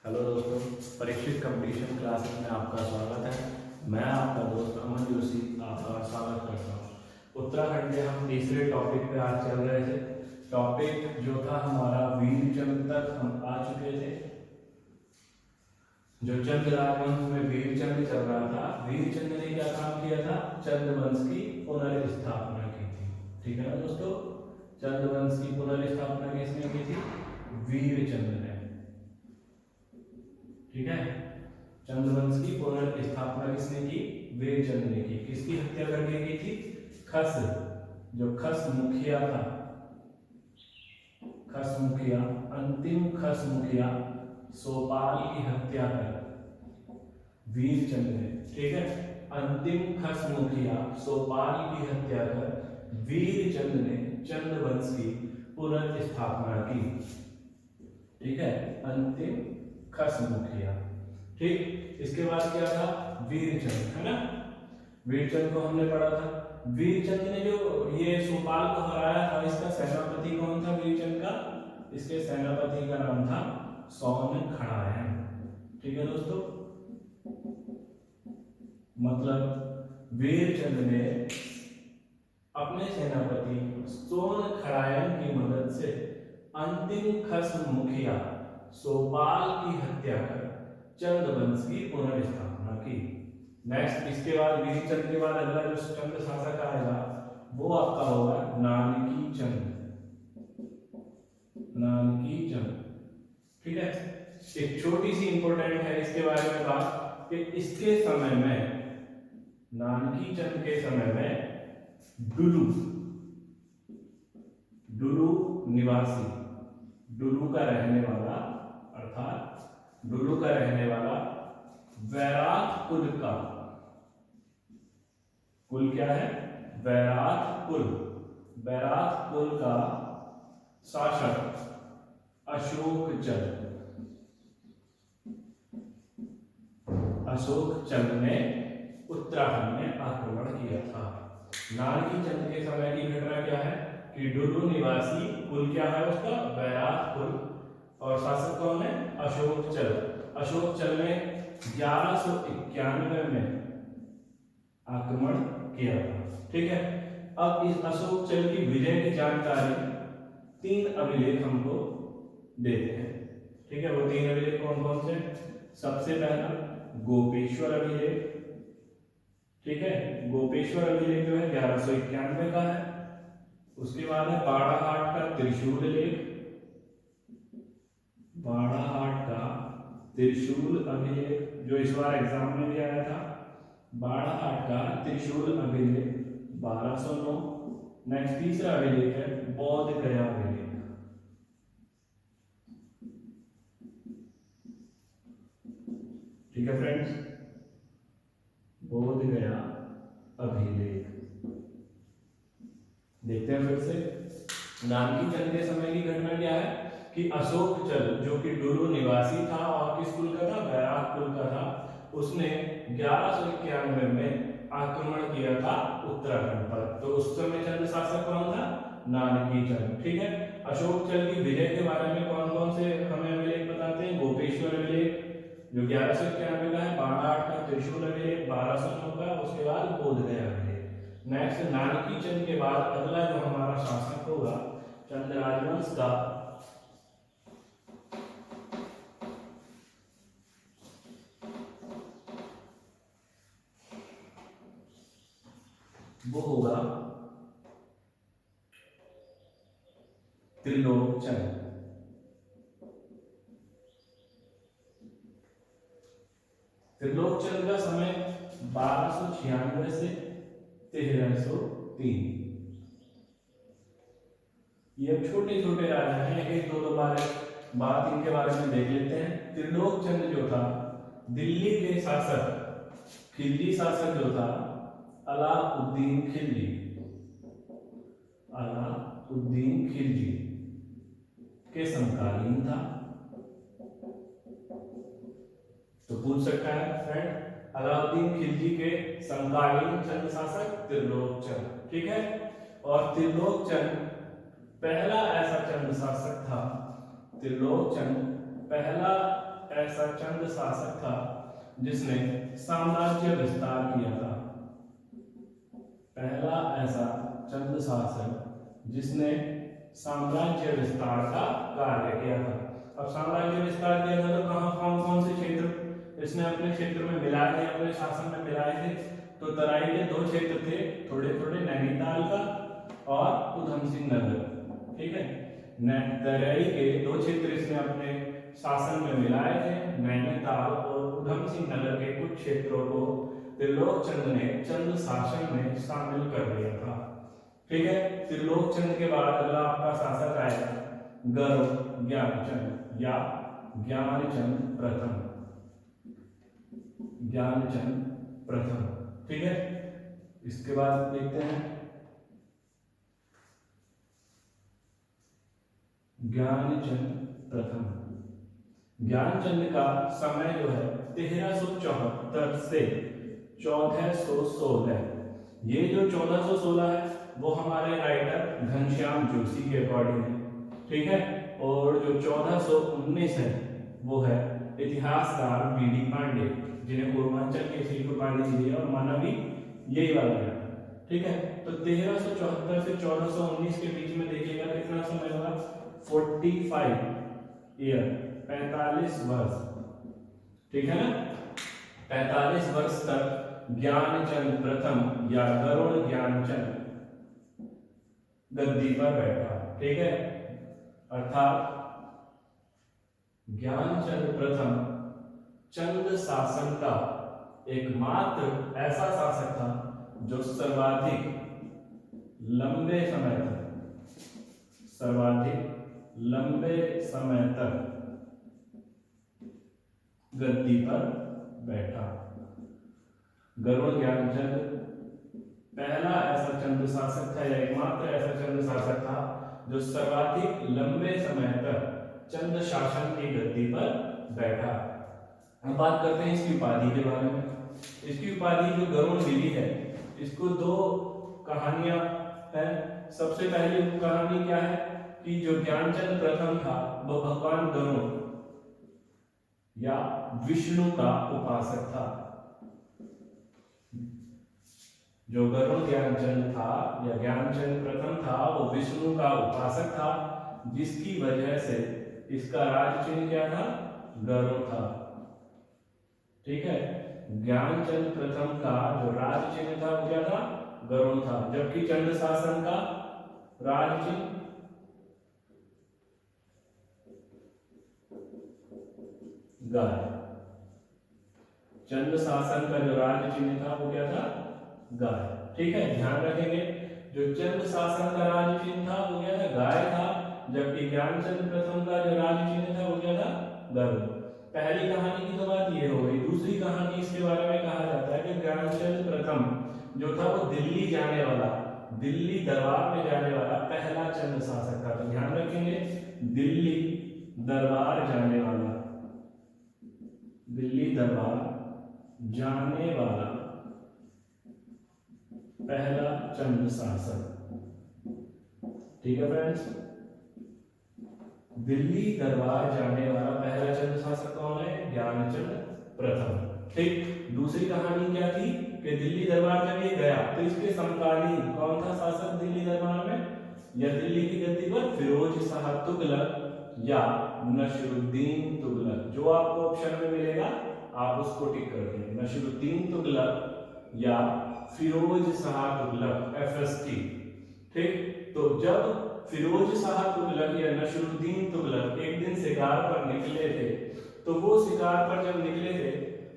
Hello दोस्तों, Parikshit competition classes में आपका स्वागत है। मैं आपका दोस्त अमन जोशी आपका स्वागत करता हूँ। उत्तराखंड के हम तीसरे टॉपिक पे आज चल रहे थे। टॉपिक जो था हमारा वीरचंद तक हम आ चुके थे। जो चंद राजवंश में वीरचंद चल रहा था, वीरचंद ने क्या काम किया था? चंद वंश की पुनर्स्थापना की थी। ठीक है ना दोस्तों, चंद वंश की पुनर्स्थापना किसने की थी? वीरचंद ने। ठीक है, चंद्रवंश की पुनर्स्थापना किसने की? वीरचंद ने की। किसकी हत्या करके की थी? खस, जो खस मुखिया था, खस मुखिया, अंतिम खस मुखिया सोपाल की हत्या कर वीरचंद ने। ठीक है, अंतिम खस मुखिया सोपाल की हत्या कर वीरचंद ने चंद्रवंश की पुनर्स्थापना की। ठीक है, अंतिम खस मुखिया। ठीक, इसके बाद क्या था? वीरचंद, है ना। वीरचंद को हमने पढ़ा था। वीरचंद ने जो ये सोपाल को हराया था, इसका सेनापति कौन था वीरचंद का? इसके सेनापति का नाम था सोनखड़ायन। ठीक है दोस्तों, मतलब वीरचंद ने अपने सेनापति सोनखड़ायन की मदद से अंतिम खस मुखिया सोपाल की हत्या कर चंद्रवंश की पुनर्स्थापना की। नेक्स्ट, इसके बाद वीरचंद के बाद अगला जो चंद्र शासक आएगा वो आपका होगा नानकी चंद। नानकी चंद। ठीक है, एक छोटी सी इंपॉर्टेंट है इसके बारे में बात कि इसके समय में, नानकी चंद के समय में डुलू, डुलू निवासी, डुलू का रहने वाला, अर्थात डुलू का रहने वाला वैराग कुल का, कुल क्या है? वैराग कुल, वैराग कुल का शासक अशोक चंद, अशोक चंद ने उत्तराखंड में आक्रमण किया था। नानकी चंद के समय की घटना क्या है कि डुलू निवासी कुल क्या है उसका? वैराग कुल, और शासक कौन है? अशोक चंद। अशोक चंद ने 1191 में आक्रमण किया था। ठीक है, अब इस अशोक चंद की विजय की जानकारी 3 अभिलेख हमको देते हैं। ठीक है, वो 3 अभिलेख कौन कौन से? सबसे पहला गोपेश्वर अभिलेख। ठीक है, गोपेश्वर अभिलेख जो है 1191 का है। उसके बाद है बाड़ाहाट का त्रिशूल लेख, बाड़ाहाट का त्रिशूल अभिलेख, जो इस बार एग्जाम में भी आया था। बाड़ाहाट का त्रिशूल अभिलेख 1209। नेक्स्ट तीसरा अभिलेख है बौद्ध गया अभिलेख। ठीक है फ्रेंड्स, बौद्ध गया अभिलेख। देखते हैं फिर से। नानकी चंद के समय की घटना क्या है कि अशोक चंद जो कि डुलू निवासी था और किस कुल का था? वैराग कुल का था। उसने 1191 में आक्रमण किया था उत्तराखंड पर। तो उस समय चंद्र शासक कौन था? नानकी चंद। ठीक है, अशोक चंद की विजय के बारे में कौन कौन से हमें अभिलेख बताते हैं? गोपेश्वर अभिलेख जो 1191 का है, बाड़ाहाट का त्रिशूल अभिलेख 1209 का, उसके बाद बोध गया अभिलेख। नेक्स्ट, नानकी चंद के बाद अगला जो हमारा शासक होगा चंद राजवंश का, वो होगा त्रिलोकचंद। त्रिलोकचंद का समय 1296 से 1303। ये अब छोटे छोटे राजा हैं, एक दो बात इनके बारे में देख लेते हैं। त्रिलोकचंद जो था दिल्ली के शासक, खिलजी शासक जो था अलाउद्दीन खिलजी, अलाउद्दीन खिलजी के समकालीन था। तो पूछ सकता है फ्रेंड, अलाउद्दीन खिलजी के समकालीन चंद शासक त्रिलोकचंद। ठीक है, और त्रिलोकचंद पहला ऐसा चंद शासक था, त्रिलोकचंद पहला ऐसा चंद शासक था जिसने साम्राज्य विस्तार किया था। पहला ऐसा चंद शासक जिसने साम्राज्य विस्तार का कार्य किया था। अब साम्राज्य विस्तार किया था तो कहाँ कौन कौन से क्षेत्र इसने अपने क्षेत्र में मिलाए थे, अपने शासन में मिलाए थे? तो तराई के 2 क्षेत्र थे, थोड़े थोड़े, नैनीताल का और उधम सिंह नगर। ठीक है, तराई के 2 क्षेत्र इसने अपने शासन में मिलाए थे, नैनीताल और उधम सिंह नगर के कुछ क्षेत्रों को त्रिलोक चंद ने चंद शासन में शामिल कर दिया था। ठीक है, त्रिलोक चंद के बाद अगला आपका शासक आएगा गरुड़ ज्ञानचंद या ज्ञानचंद प्रथम। ज्ञानचंद प्रथम, ठीक है। इसके बाद देखते हैं ज्ञानचंद प्रथम। ज्ञानचंद का समय जो है 1374 से 1416। ये जो 1416 है वो हमारे राइटर घनश्याम जोशी के अकॉर्डिंग है। ठीक है, और जो 1419 है वो है इतिहासकार बीडी पांडे, जिन्हें पूर्वांचल के शिल्प पांडे जी और माना भी यही वाला है। ठीक है, तो 1374 से 1419 के बीच में देखिएगा कितना समय हुआ, 45 ईयर, 45 वर्ष। ठीक है ना, 45 वर्ष तक ज्ञानचंद प्रथम या गरुड़ ज्ञानचंद गद्दी पर बैठा। ठीक है, अर्थात ज्ञानचंद प्रथम चंद शासन का एकमात्र ऐसा शासक था जो सर्वाधिक लंबे समय तक गद्दी पर बैठा। गरुड़ ज्ञानचंद पहला ऐसा चंद शासक था या एकमात्र ऐसा चंद शासक था जो सर्वाधिक लंबे समय तक चंद शासन की गद्दी पर बैठा। हम बात करते हैं इसकी उपाधि के बारे में। इसकी उपाधि जो गरुड़ मिली है, इसको 2 कहानियां हैं। सबसे पहली कहानी क्या है कि जो ज्ञानचंद प्रथम था वो भगवान गरुड़ या विष्णु का उपासक था। जो गरुड़ ज्ञानचंद था या ज्ञानचंद प्रथम था वो विष्णु का उपासक था, जिसकी वजह से इसका राज चिन्ह क्या था, गरुड़ था। ठीक है, ज्ञानचंद प्रथम का जो राज चिन्ह था वो क्या था, गरुड़ था, जबकि चंद शासन का राज चिन्ह गाय। चंद शासन का जो राज चिन्ह था वो क्या था, गाय। ठीक है, ध्यान रखेंगे, जो चंद शासन का राज चिन्ह था वो क्या था, गाय था, जबकि ज्ञानचंद प्रथम का जो राज चिन्ह था वो क्या था, गरुड़। पहली कहानी की तो बात ये हो गई। दूसरी कहानी इसके बारे में कहा जाता है कि ज्ञानचंद प्रथम जो था वो दिल्ली जाने वाला, दिल्ली दरबार में जाने वाला पहला चंद शासक था। तो ध्यान रखेंगे, दिल्ली दरबार जाने वाला, दिल्ली दरबार जाने वाला पहला चंद शासक। ठीक है फ्रेंड्स, दिल्ली दरबार जाने वाला पहला चंद शासक कौन है, ज्ञानचंद प्रथम। ठीक, दूसरी कहानी क्या थी कि दिल्ली दरबार जब ये गया तो इसके समकालीन कौन था शासक दिल्ली दरबार में या दिल्ली की गद्दी पर, फिरोज शाह तुगलक या नसरुद्दीन तुगलक। जो आपको ऑप्शन में मिलेगा आप उसको टिक कर देंगे, नसरुद्दीन तुगलक या फिरोज शाह तुगलक, FST। ठीक, तो जब फिरोज शाह तुगलक या नसरुद्दीन तुगलक एक दिन शिकार पर निकले थे, तो वो शिकार पर जब निकले थे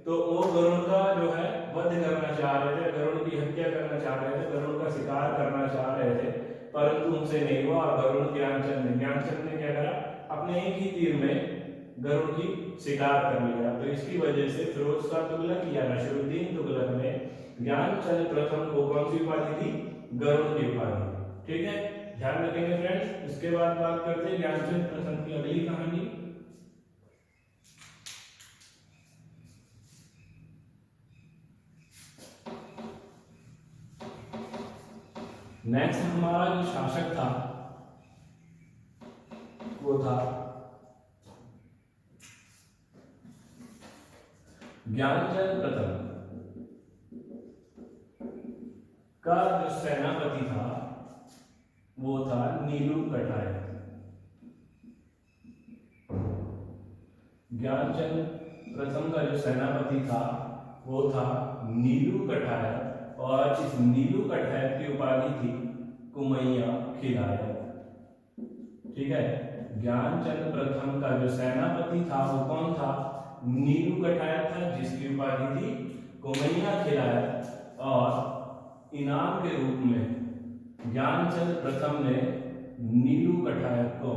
तो वो गरुड़ का जो है वध करना चाह रहे थे, गरुड़ की हत्या करना चाह रहे थे, गरुड़ का शिकार करना चाह रहे थे, परंतु उनसे नहीं हुआ। और गरुड़ ज्ञानचंद ने क्या करा, अपने एक ही तीर में गरुड़ की शिकार कर लिया। तो इसकी वजह से फिरोज शाह तुगलक या नसरुद्दीन तुगलक ने ज्ञानचंद प्रथम को कौन सी उपाधि दी, गरुड़ की उपाधि। ठीक है, ध्यान रखेंगे फ्रेंड्स। इसके बाद बात करते हैं ज्ञानचंद प्रथम की अगली कहानी। नेक्स्ट हमारा जो शासक था वो था ज्ञानचंद प्रथम का जो सेनापति था वो था नीलू कटायत। ज्ञानचंद प्रथम का जो सेनापति था वो था नीलू कटायत और इस नीलू कटायत की उपाधि थी कुमैया खिलायत। ठीक है, ज्ञानचंद प्रथम का जो सेनापति था वो कौन था? नीलू कटायत था, जिसकी उपाधि थी कुमैया खिलायत और इनाम के रूप में ज्ञानचंद प्रथम ने नीलू कटायत को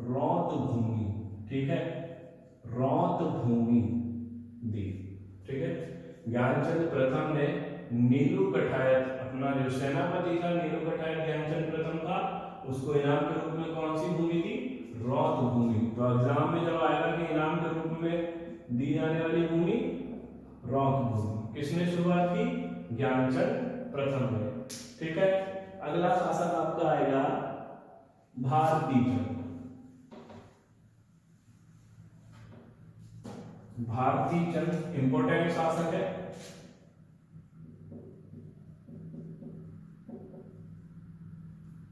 रौत भूमि, ठीक है, रौत भूमि दी। ठीक है, ज्ञानचंद प्रथम ने नीलू कटायत, अपना जो सेनापति था नीलू कटायत ज्ञानचंद प्रथम का, उसको इनाम के रूप में कौन सी भूमि दी? रौत भूमि। तो एग्जाम में जब आएगा कि इनाम के रूप में दी जाने वाली भूमि रौत भूमि, किसने शुरुआत की? ज्ञानचंद प्रथम ने। ठीक है, अगला शासक आपका आएगा भारती चंद। भारती चंद इंपोर्टेंट शासक है।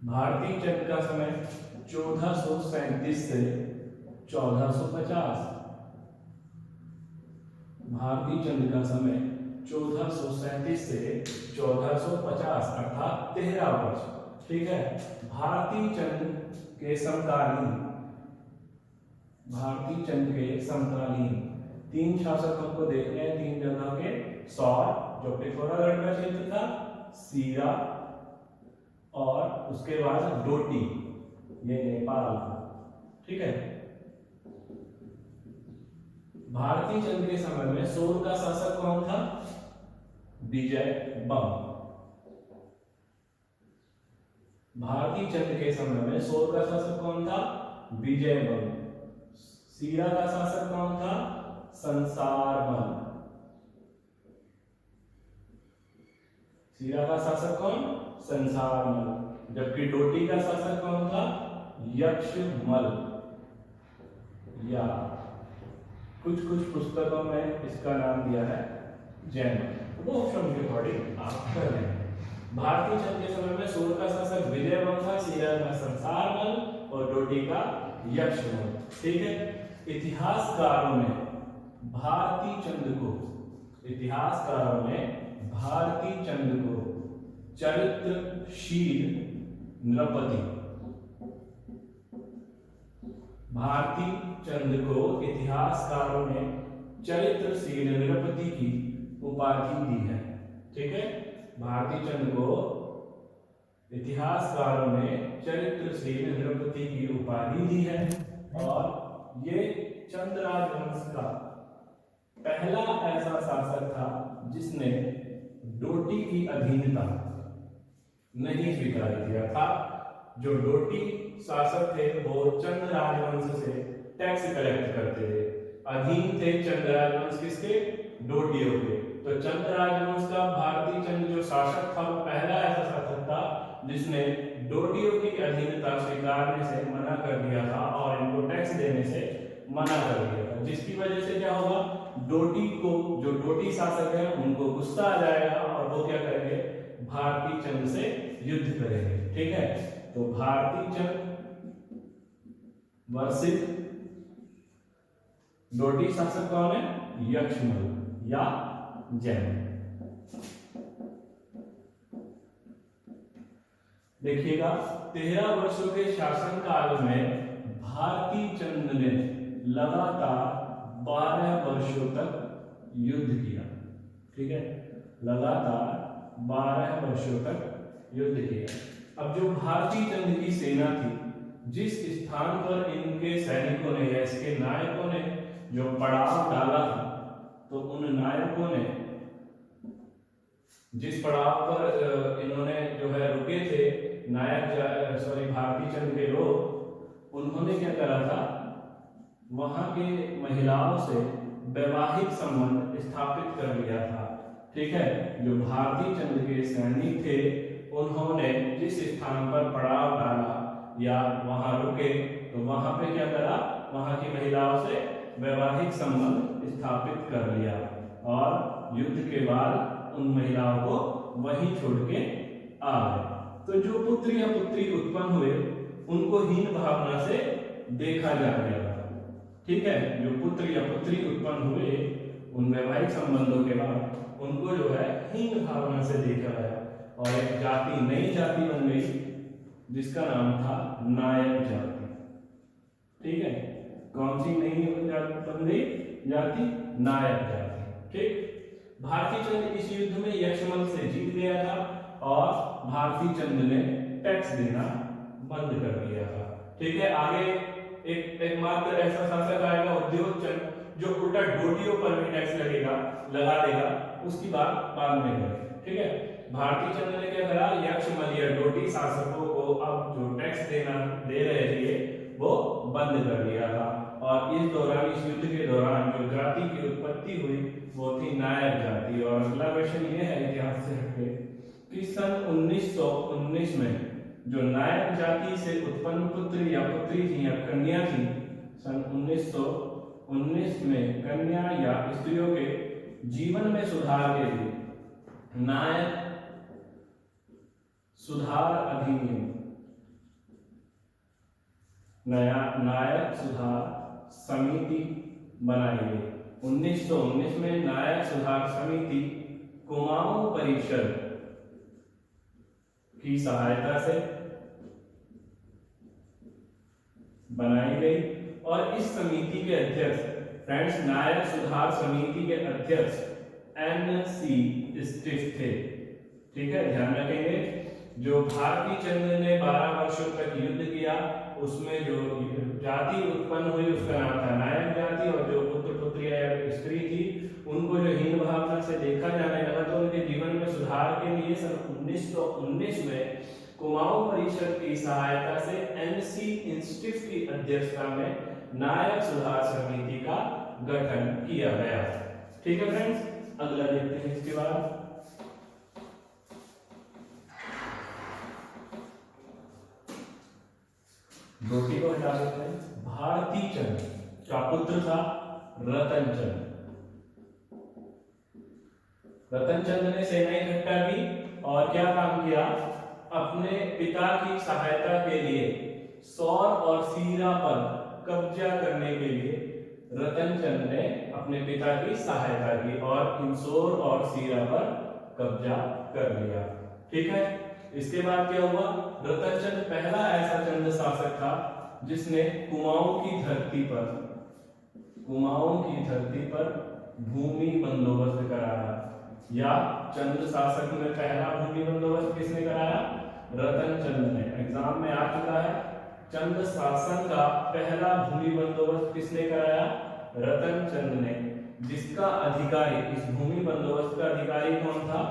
भारती चंद का समय 1437 से 1450। भारती चंद का समय 1437 से 1450 अर्थात 13 वर्ष। ठीक है, भारती चंद के समकालीन, भारती चंद के समकालीन तीन शासक हमको देखने हैं, तीन जगह के। सौर जो पिथौरागढ़ का क्षेत्र था, सीरा और उसके बाद डोटी, ये नेपाल था। ठीक है, भारती चंद के समय में सोर का शासक कौन था? विजय बम। भारती चंद के समय में सोर का शासक कौन था? विजय बम। सीरा का शासक कौन था? संसारबल। सीरा का शासक कौन? संसारमल। जबकि डोटी का शासक कौन था? यक्षमल। या कुछ पुस्तकों में इसका नाम दिया है जैन, वो ऑप्शन के अकॉर्डिंग आप कर लें। भारती चंद के समय में सोर का शासक विजय बम था, सीरा का संसारमल और डोटी का यक्षमल। ठीक है, इतिहासकारों ने भारती चंद को, इतिहासकारों ने भारती चंद को चरित्रशील नृपति, भारती चंद को इतिहासकारों ने चरित्रशील नृपति की उपाधि दी है। ठीक है, भारती चंद को इतिहासकारों ने चरित्रशील नृपति की उपाधि दी है और ये चंद राजवंश का पहला ऐसा शासक था जिसने डोटी की अधीनता नहीं स्वीकार किया था। जो डोटी शासक थे वो चंद राजवंश से टैक्स कलेक्ट करते थे, अधीन थे चंद राजवंश किसके? डोटियों के। तो चंद राजवंश का भारती चंद जो शासक था वो पहला ऐसा शासक था जिसने डोटियों की अधीनता स्वीकारने से मना कर दिया था और इनको टैक्स देने से मना कर दिया था, जिसकी वजह से क्या होगा? डोटी को, जो डोटी शासक है उनको गुस्सा आ जाएगा और वो क्या करेंगे? भारती चंद से युद्ध करेंगे। ठीक है, तो भारती चंद वर्सेस डोटी शासक कौन है? यक्षमल या जैन। देखिएगा, 13 वर्षों के शासनकाल में भारती चंद ने लगातार 12 वर्षों तक युद्ध किया। ठीक है, लगातार 12 वर्षों तक युद्ध किया। अब जो भारती चंद की सेना थी, जिस स्थान पर इनके सैनिकों ने या इसके नायकों ने जो पड़ाव डाला था, तो उन नायकों ने जिस पड़ाव पर इन्होंने जो है रुके थे, भारती चंद के लोग, उन्होंने क्या करा था? वहां के महिलाओं से वैवाहिक संबंध स्थापित कर लिया था। ठीक है, जो भारती चंद के सैनिक थे उन्होंने जिस स्थान पर पड़ाव डाला या वहां रुके, तो वहां पे क्या करा? वहां की महिलाओं से वैवाहिक संबंध स्थापित कर लिया। और युद्ध के बाद उन महिलाओं को वहीं छोड़ के आ गए। तो जो पुत्र या पुत्री उत्पन्न हुए उनको हीन भावना से देखा जा गया। ठीक है, जो पुत्र या पुत्री उत्पन्न हुए उन वैवाहिक संबंधों के बाद उनको जो है हीन भावना से देखा गया और एक जाति, नई जाति बन गई जिसका नाम था नायक जाति। ठीक है, कौन सी नई जाति बन गई? जाति नायक जाति। ठीक, भारती चंद इस युद्ध में यक्षमल से जीत गया था और भारती चंद ने टैक्स देना बंद कर दिया था। ठीक है, आगे एक मात्र ऐसा शासक आएगा उद्योग चंद जो उल्टा डोटियों पर भी टैक्स लगा देगा, उसकी बात बाद में करें। ठीक है, भारती चंद ने क्या करा? यक्षमल या डोटी शासकों को अब जो टैक्स दे रहे थे वो बंद कर दिया था। और इस दौरान, इस युद्ध के दौरान जो जाति की उत्पत्ति हुई वो थी नायक जाति। और अगला क्वेश्चन ये है इतिहास से हटके कि सन 1919 में जो नायक जाति से उत्पन्न पुत्र या पुत्री थी या कन्या थी, सन 1919 में कन्या या स्त्रियों के जीवन में सुधार के लिए नायक सुधार अधिनियम, नायक सुधार समिति बनाई गई। 1919 में नायक सुधार समिति कुमाऊं परिषद की सहायता से बनाई गई और इस समिति के अध्यक्ष, फ्रेंड्स, नायक सुधार समिति के अध्यक्ष NC स्टिफ थे। ठीक है, ध्यान रखेंगे। जो भारती चंद ने 12 वर्षों तक युद्ध किया उसमें जो जाति उत्पन्न हुई उसका नाम था नायक जाति और जो पुत्र पुत्रियां या स्त्री थी उनको जो हीन भावना से देखा जाने लगा तो उनके जीवन में सुधार के लिए सन 1919 में कुमाऊं परिषद की सहायता से NC इंस्टिफ की अध्यक्षता में नायक सुधार समिति का गठन किया गया। ठीक है फ्रेंड्स, अगला देखते हैं इसके बाद। डोटी को हटा देते हैं। भारती चंद का पुत्र था रतन चंद। रतन चंद ने सेना इकट्ठा की और क्या काम किया? अपने पिता की सहायता के लिए सौर और सीरा पर कब्जा करने के लिए रतन चंद ने अपने पिता की सहायता की और इंदौर और सीरा पर कब्जा कर लिया। ठीक है, इसके बाद क्या हुआ? रतन चंद पहला ऐसा चंद शासक था जिसने कुमाऊं की धरती पर भूमि बंदोबस्त कराया। या चंद शासक में पहला भूमि बंदोबस्त किसने कराया? रतन चंद ने। एग्जाम में आ चुका है, चंद शासन का पहला भूमि बंदोबस्त किसने कराया? रतन चंद ने, जिसका अधिकारी, इस भूमि बंदोबस्त का अधिकारी कौन था?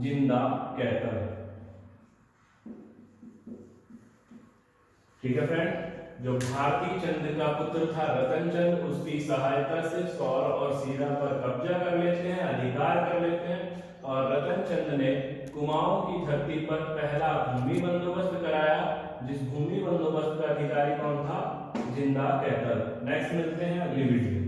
जिंदा कैथल। ठीक है फ्रेंड, जो भारती चंद का पुत्र था रतन चंद, उसकी सहायता से सौर और सीरा पर कब्जा कर लेते हैं, अधिकार कर लेते हैं और रतन चंद ने कुमाऊं की धरती पर पहला भूमि बंदोबस्त कराया, जिस भूमि बंदोबस्त का अधिकारी कौन था? जिंदा कैथल। नेक्स्ट मिलते हैं अगली वीडियो।